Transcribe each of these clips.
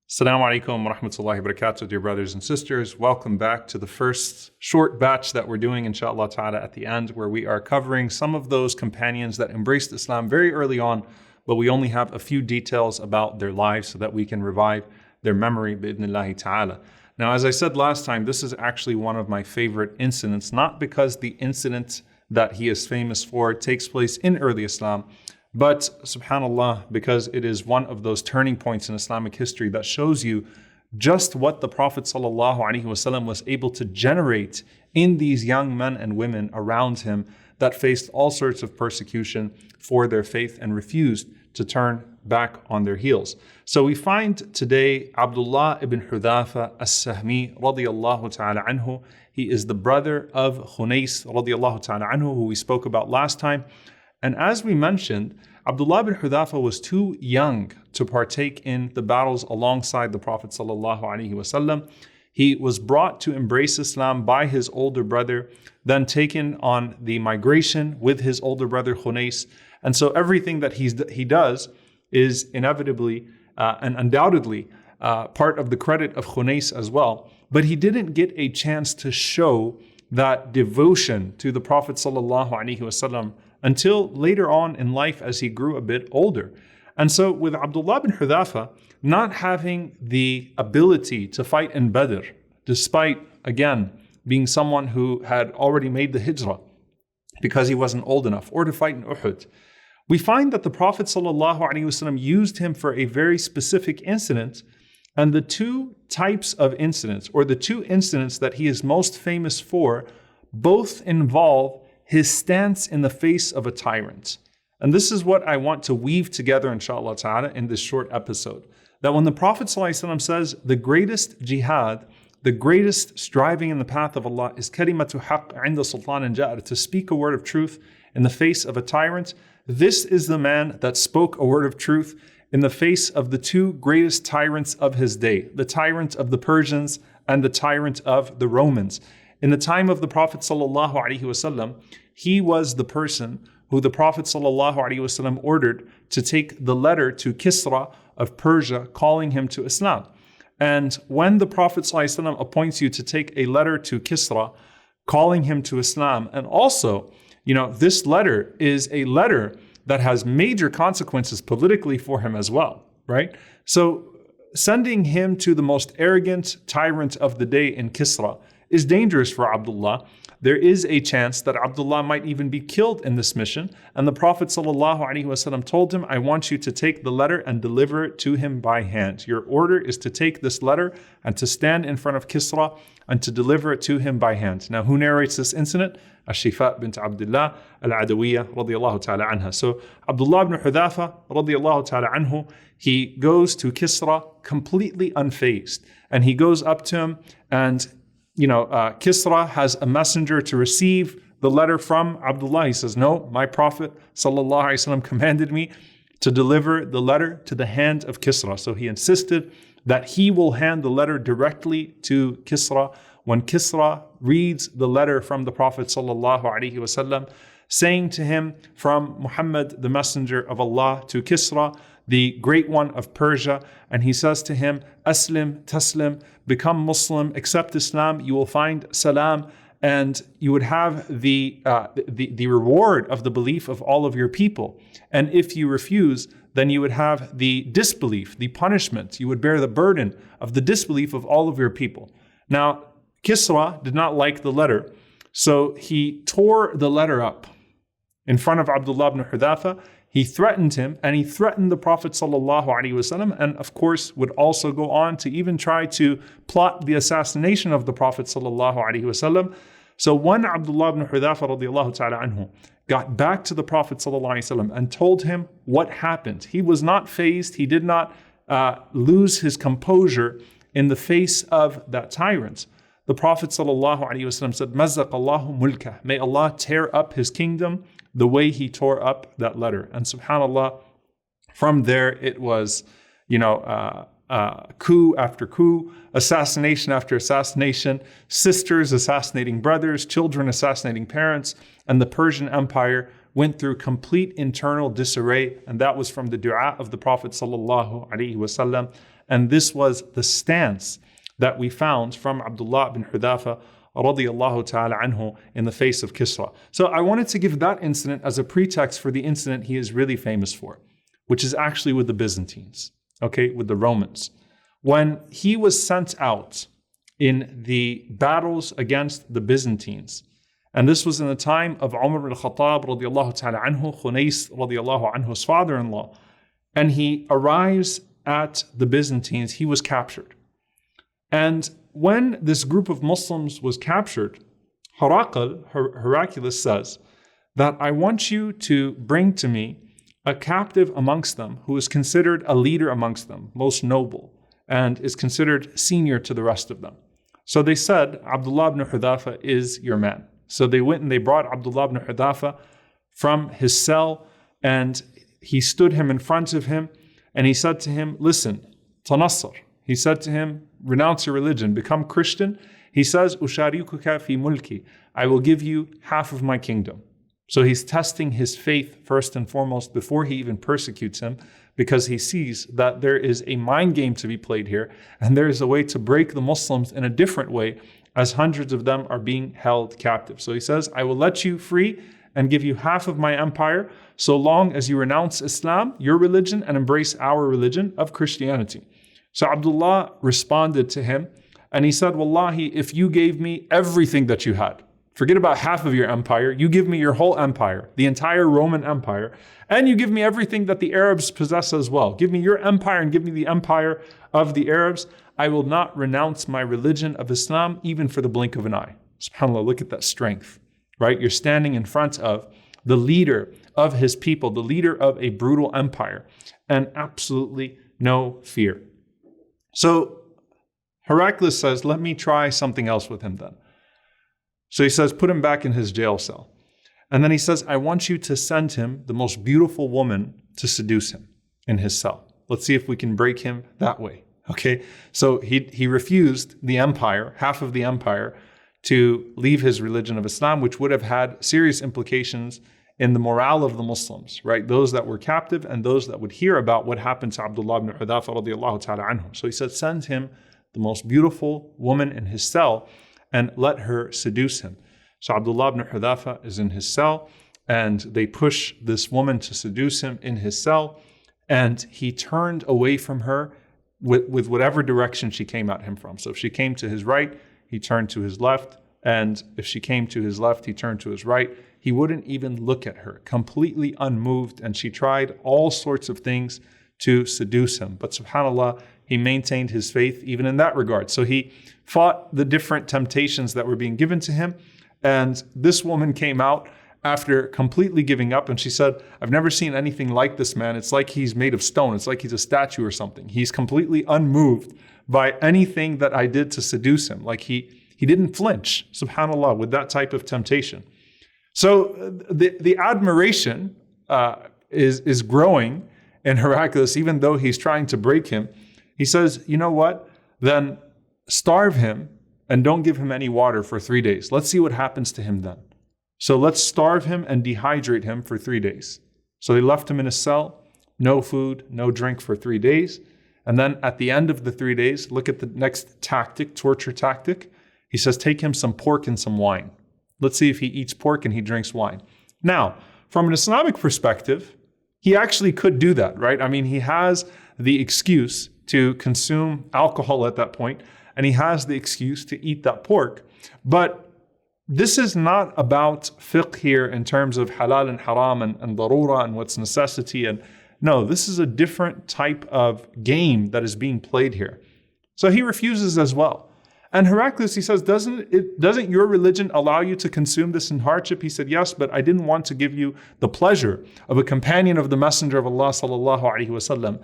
Assalamu alaikum wa rahmatullahi wa barakatuh, dear brothers and sisters. Welcome back to the first short batch that we're doing, inshallah ta'ala, at the end, where we are covering some of those companions that embraced Islam very early on, but we only have a few details about their lives so that we can revive their memory, bi'idhnillahi ta'ala. Now, as I said last time, this is actually one of my favorite incidents, not because the incident that he is famous for takes place in early Islam, but subhanAllah, because it is one of those turning points in Islamic history that shows you just what the Prophet ﷺ was able to generate in these young men and women around him that faced all sorts of persecution for their faith and refused to turn back on their heels. So we find today Abdullah ibn Hudhafah as-Sahmi radiyallahu ta'ala anhu. He is the brother of Khunais radiyallahu ta'ala anhu, who we spoke about last time. And as we mentioned, Abdullah ibn Hudhafah was too young to partake in the battles alongside the Prophet ﷺ. He was brought to embrace Islam by his older brother, then taken on the migration with his older brother Khunais. And so everything that he does is inevitably and undoubtedly part of the credit of Khunais as well. But he didn't get a chance to show that devotion to the Prophet ﷺ until later on in life as he grew a bit older. And so with Abdullah bin Hudhafah not having the ability to fight in Badr, despite, again, being someone who had already made the hijrah because he wasn't old enough, or to fight in Uhud, we find that the Prophet ﷺ used him for a very specific incident. And the two types of incidents, or the two incidents that he is most famous for, both involve his stance in the face of a tyrant. And this is what I want to weave together, inshallah ta'ala, in this short episode. That when the Prophet ﷺ says the greatest jihad, the greatest striving in the path of Allah is kalimatu haqq inda sultanin ja'ir, to speak a word of truth in the face of a tyrant, this is the man that spoke a word of truth in the face of the two greatest tyrants of his day, the tyrant of the Persians and the tyrant of the Romans. In the time of the Prophet ﷺ, he was the person who the Prophet ﷺ ordered to take the letter to Kisra of Persia, calling him to Islam. And when the Prophet ﷺ appoints you to take a letter to Kisra, calling him to Islam, and also, this letter is a letter that has major consequences politically for him as well, right? So sending him to the most arrogant tyrant of the day in Kisra is dangerous for Abdullah. There is a chance that Abdullah might even be killed in this mission. And the Prophet ﷺ told him, I want you to take the letter and deliver it to him by hand. Your order is to take this letter and to stand in front of Kisra and to deliver it to him by hand. Now, who narrates this incident? Ash-Shifa bint Abdullah al-Adawiyya radiyallahu ta'ala anha. So Abdullah ibn Hudhafah radiyallahu ta'ala anhu, he goes to Kisra completely unfazed. And he goes up to him and Kisra has a messenger to receive the letter from Abdullah. He says, no, my Prophet ﷺ commanded me to deliver the letter to the hand of Kisra. So he insisted that he will hand the letter directly to Kisra. When Kisra reads the letter from the Prophet ﷺ, saying to him from Muhammad, the messenger of Allah, to Kisra, the great one of Persia, and he says to him, Aslim, Taslim, become Muslim, accept Islam, you will find salam, and you would have the reward of the belief of all of your people. And if you refuse, then you would have the disbelief, the punishment. You would bear the burden of the disbelief of all of your people. Now, Kisra did not like the letter, so he tore the letter up in front of Abdullah ibn Hudhafah. He threatened him, and he threatened the Prophet ﷺ, and of course would also go on to even try to plot the assassination of the Prophet ﷺ. So when Abdullah ibn Hudhafah radiyallahu ta'ala anhu got back to the Prophet ﷺ and told him what happened, he was not fazed. He did not lose his composure in the face of that tyrant. The Prophet ﷺ said, Mazzaq Allahu mulkah, may Allah tear up his kingdom the way he tore up that letter. And subhanAllah, from there it was, coup after coup, assassination after assassination, sisters assassinating brothers, children assassinating parents, and the Persian Empire went through complete internal disarray. And that was from the dua of the Prophet sallallahu alaihi wasallam And this was the stance that we found from Abdullah bin Hudhafah radiyallahu ta'ala anhu in the face of Kisra. So I wanted to give that incident as a pretext for the incident he is really famous for, which is actually with the Byzantines, okay, with the Romans. When he was sent out in the battles against the Byzantines, and this was in the time of Umar ibn Khattab radiyallahu ta'ala anhu, Khunais radiyallahu anhu's father-in-law, and he arrives at the Byzantines, he was captured. And when this group of Muslims was captured, Heraclius says that I want you to bring to me a captive amongst them who is considered a leader amongst them, most noble, and is considered senior to the rest of them. So they said, Abdullah ibn Hudhafah is your man. So they went and they brought Abdullah ibn Hudhafah from his cell, and he stood him in front of him, and he said to him, listen, tanassar. He said to him, renounce your religion, become Christian. He says, Usharikuka fi mulki, I will give you half of my kingdom. So he's testing his faith first and foremost before he even persecutes him, because he sees that there is a mind game to be played here, and there is a way to break the Muslims in a different way, as hundreds of them are being held captive. So he says, I will let you free and give you half of my empire, so long as you renounce Islam, your religion, and embrace our religion of Christianity. So Abdullah responded to him, and he said, Wallahi, if you gave me everything that you had, forget about half of your empire, you give me your whole empire, the entire Roman Empire, and you give me everything that the Arabs possess as well. Give me your empire and give me the empire of the Arabs. I will not renounce my religion of Islam even for the blink of an eye. SubhanAllah, look at that strength, right? You're standing in front of the leader of his people, the leader of a brutal empire, and absolutely no fear. So Heraclius says, let me try something else with him then. So he says, put him back in his jail cell. And then he says, I want you to send him the most beautiful woman to seduce him in his cell. Let's see if we can break him that way. Okay, so he refused the empire, half of the empire, to leave his religion of Islam, which would have had serious implications in the morale of the Muslims, right? Those that were captive and those that would hear about what happened to Abdullah ibn Hudhafah radiyallahu ta'ala anhu. So he said, send him the most beautiful woman in his cell and let her seduce him. So Abdullah ibn Hudhafah is in his cell, and they push this woman to seduce him in his cell, and he turned away from her with whatever direction she came at him from. So if she came to his right, he turned to his left, and if she came to his left, he turned to his right. He wouldn't even look at her, completely unmoved, and she tried all sorts of things to seduce him. But subhanAllah, he maintained his faith even in that regard. So he fought the different temptations that were being given to him, and this woman came out after completely giving up, and she said, I've never seen anything like this man. It's like he's made of stone. It's like he's a statue or something. He's completely unmoved by anything that I did to seduce him. Like he didn't flinch, subhanAllah, with that type of temptation. So the admiration is growing in Heraclius, even though he's trying to break him. He says, you know what? Then starve him and don't give him any water for 3 days. Let's see what happens to him then. So let's starve him and dehydrate him for 3 days. So they left him in a cell, no food, no drink for 3 days. And then at the end of the 3 days, look at the next tactic, torture tactic. He says, take him some pork and some wine. Let's see if he eats pork and he drinks wine. Now, from an Islamic perspective, he actually could do that, right? I mean, he has the excuse to consume alcohol at that point, and he has the excuse to eat that pork. But this is not about fiqh here in terms of halal and haram and darura and what's necessity. And no, this is a different type of game that is being played here. So he refuses as well. And Heraclius, he says, doesn't your religion allow you to consume this in hardship? He said, yes, but I didn't want to give you the pleasure of a companion of the Messenger of Allah sallallahu alaihi wasallam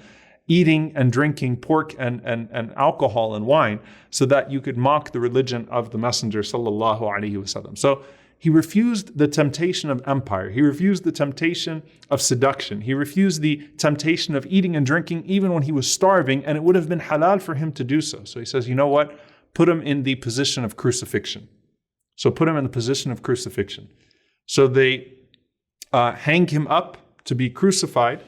eating and drinking pork and alcohol and wine so that you could mock the religion of the Messenger sallallahu alaihi wasallam. So he refused the temptation of empire. He refused the temptation of seduction. He refused the temptation of eating and drinking even when he was starving, and it would have been halal for him to do so. So he says, you know what? Put him in the position of crucifixion. So put him in the position of crucifixion. So they hang him up to be crucified.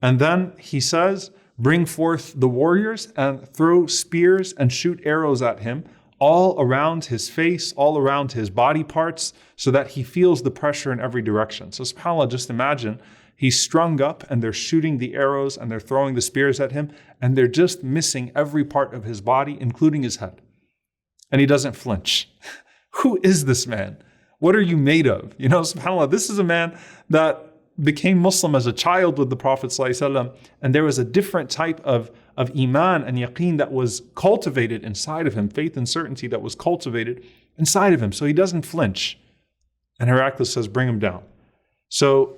And then he says, bring forth the warriors and throw spears and shoot arrows at him all around his face, all around his body parts, so that he feels the pressure in every direction. So subhanAllah, just imagine he's strung up and they're shooting the arrows and they're throwing the spears at him and they're just missing every part of his body, including his head. And he doesn't flinch. Who is this man? What are you made of? You know, subhanAllah, this is a man that became Muslim as a child with the Prophet ﷺ, and there was a different type of iman and yaqeen that was cultivated inside of him, faith and certainty that was cultivated inside of him. So he doesn't flinch. And Heraclius says, bring him down. So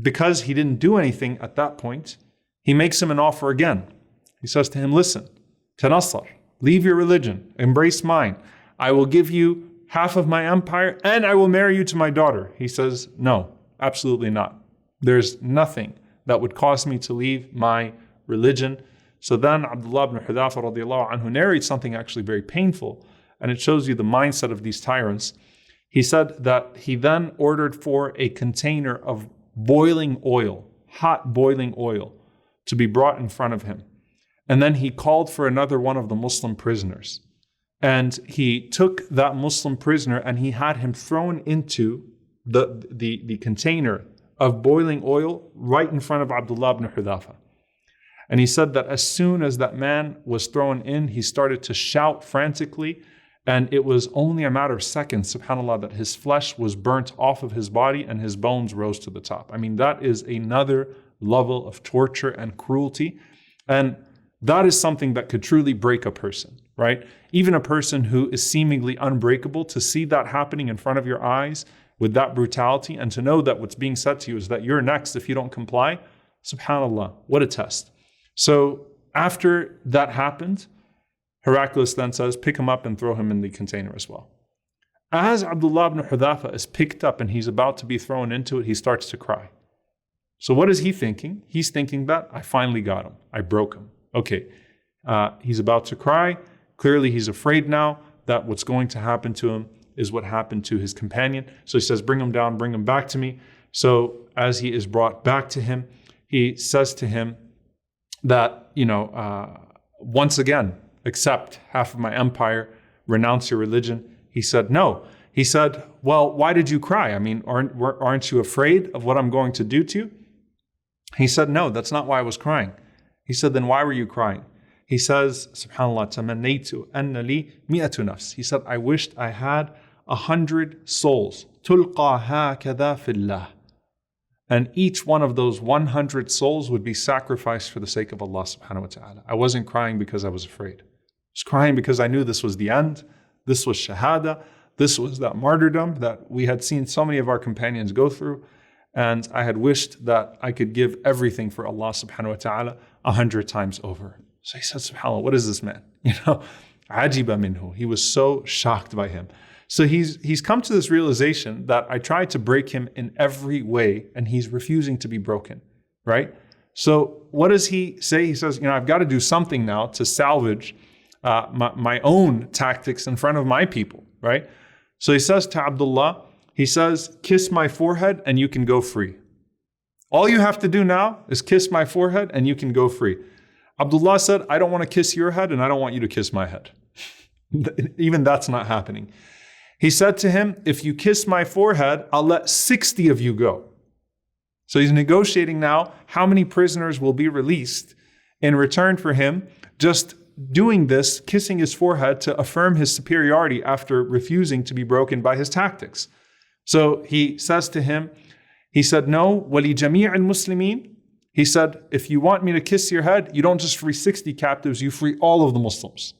because he didn't do anything at that point, he makes him an offer again. He says to him, listen, Tanassar, leave your religion, embrace mine. I will give you half of my empire and I will marry you to my daughter. He says, no, absolutely not. There's nothing that would cause me to leave my religion. So then Abdullah ibn Hudhafah radiallahu anhu narrates something actually very painful, and it shows you the mindset of these tyrants. He said that he then ordered for a container of boiling oil, hot boiling oil, to be brought in front of him. And then he called for another one of the Muslim prisoners. And he took that Muslim prisoner and he had him thrown into the container of boiling oil right in front of Abdullah ibn Hudhafah. And he said that as soon as that man was thrown in, he started to shout frantically. And it was only a matter of seconds, subhanAllah, that his flesh was burnt off of his body and his bones rose to the top. I mean, that is another level of torture and cruelty. And that is something that could truly break a person, right? Even a person who is seemingly unbreakable, to see that happening in front of your eyes with that brutality, and to know that what's being said to you is that you're next if you don't comply, subhanAllah, what a test. So after that happened, Heraclius then says, pick him up and throw him in the container as well. As Abdullah ibn Hudhafah is picked up and he's about to be thrown into it, he starts to cry. So what is he thinking? He's thinking that I finally got him. I broke him. Okay, he's about to cry. Clearly he's afraid now that what's going to happen to him is what happened to his companion. So he says, bring him down, bring him back to me. So as he is brought back to him, he says to him that, once again, accept half of my empire, renounce your religion. He said, no. He said, well, why did you cry? I mean, aren't you afraid of what I'm going to do to you? He said, no, that's not why I was crying. He said, then why were you crying? He says, subhanAllah, تَمَنَّيْتُ أَنَّ لِي مِئَةُ نَفْسٍ. He said, I wished I had 100 souls. تُلْقَى هَكَذَا فِي اللَّهِ. And each one of those 100 souls would be sacrificed for the sake of Allah subhanahu wa ta'ala. I wasn't crying because I was afraid. I was crying because I knew this was the end. This was shahada. This was that martyrdom that we had seen so many of our companions go through. And I had wished that I could give everything for Allah subhanahu wa ta'ala 100 times over. So he said, subhanAllah, what is this man? Ajiba minhu. He was so shocked by him. So he's come to this realization that I tried to break him in every way and he's refusing to be broken, right? So what does he say? He says, I've got to do something now to salvage my own tactics in front of my people, right? So he says to Abdullah, he says, kiss my forehead and you can go free. All you have to do now is kiss my forehead and you can go free. Abdullah said, I don't want to kiss your head and I don't want you to kiss my head. Even that's not happening. He said to him, if you kiss my forehead, I'll let 60 of you go. So he's negotiating now how many prisoners will be released in return for him just doing this, kissing his forehead to affirm his superiority after refusing to be broken by his tactics. So he says to him, he said, no, وَلِجَمِيعِ الْمُسْلِمِينَ. He said, if you want me to kiss your head, you don't just free 60 captives, you free all of the Muslims.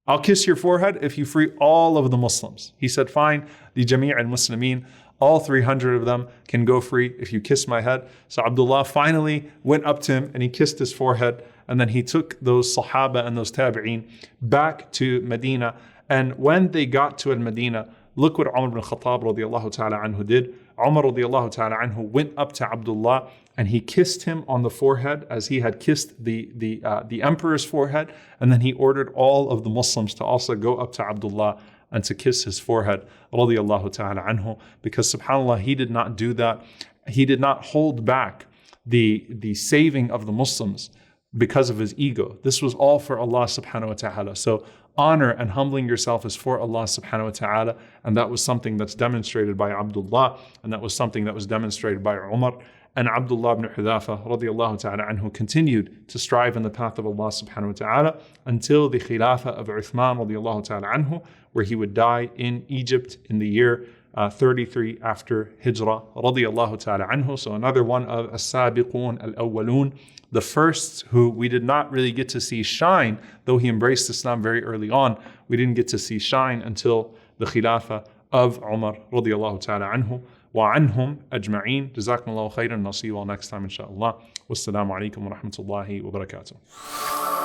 I'll kiss your forehead if you free all of the Muslims. He said, fine, لِجَمِيعِ الْمُسْلِمِينَ. All 300 of them can go free if you kiss my head. So Abdullah finally went up to him and he kissed his forehead. And then he took those Sahaba and those Tabi'een back to Medina. And when they got to Al-Medina, look what Umar ibn Khattab radiallahu ta'ala anhu did. Umar radiallahu ta'ala anhu went up to Abdullah and he kissed him on the forehead as he had kissed the emperor's forehead. And then he ordered all of the Muslims to also go up to Abdullah and to kiss his forehead radiallahu ta'ala anhu. Because subhanAllah, he did not do that. He did not hold back the saving of the Muslims because of his ego. This was all for Allah subhanahu wa ta'ala. So honor and humbling yourself is for Allah subhanahu wa ta'ala. And that was something that's demonstrated by Abdullah. And that was something that was demonstrated by Umar. And Abdullah ibn Hudhafah radiallahu ta'ala anhu continued to strive in the path of Allah subhanahu wa ta'ala until the Khilafah of Uthman radiallahu ta'ala anhu, where he would die in Egypt in the year 33 after Hijrah radiallahu ta'ala anhu. So another one of as-sabiqun al-awwalun, the first who we did not really get to see shine, though he embraced Islam very early on. We didn't get to see shine until the Khilafah of Umar radiallahu ta'ala anhu. وعنهم أجمعين. جزاكم الله خيرا. I'll see you all next time inshallah. Wassalamu alaikum wa rahmatullahi wa barakatuh.